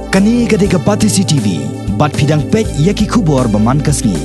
Kani gade kapati CCTV, bat pidang pet yaki kubor baman kasni.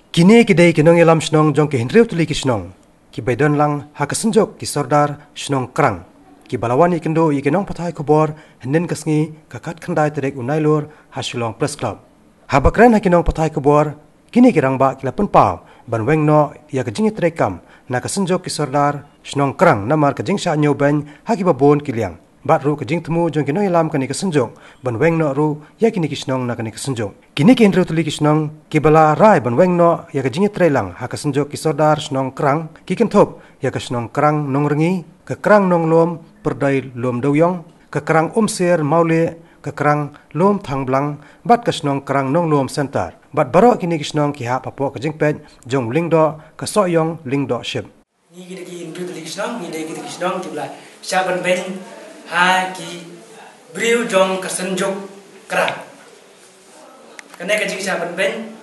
Kini kidai kinong yalam snong jong ke hendriu tuli ki snong. Ki baidon lang hakasenjok ki sordar snong krang. Ki balawani kendo ikinong patai kubor henden kasni kakat khandai terek unailur hasilong press club. Habakren hakinong patai kubor kini kirang ba kilapan pau banweng no ya kajing terekam na kasenjok ki sordar snong krang namar kajing sha nyoben haki babon kiliang. Bat ru kajing temu jong kinong yalam kani kasenjok banweng no ru ya kini kisnong na kani kasenjok. Kini ki hendriu tuli kisnong ki bala rai banweng no ya kajing trelang ha kasenjok ki sordar snong krang ki kentop ya kasnong krang nong rengi ke krang nong lom perdai lom doyong ke krang ser maule ke krang lom thangblang bat kasnong krang nong lom center bat baro kini kisnong ki ha papo kajing pet jong lingdo ke soyong lingdo ship ni kita ki hendriu tuli kisnong ni dai kita kisnong tibla saban ben ha ki briu jong kasenjok krang kena kajing saban ben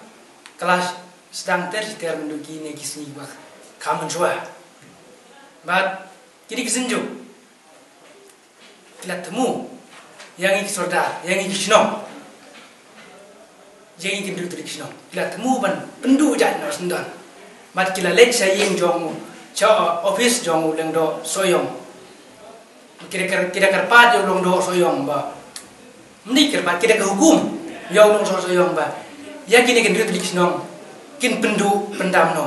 kelas sedang ter menduki ne kisni bak kamen jua bat kini kasenjok kila temu yang iki sordar yang iki kisnong yang iki hendriu tuli kisnong kila temu ban pendu jan no sendar mat kila lek saying jong cha office jong lengdo soyong kira kerpat yang long do soyong ba meni kerpat kira ke hukum yang long soyong ba ya kini hendriu tuli kisnong kin pendu pendam no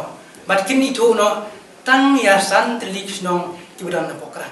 mat kin itu no tang yasan tuli kisnong ki budam na pokra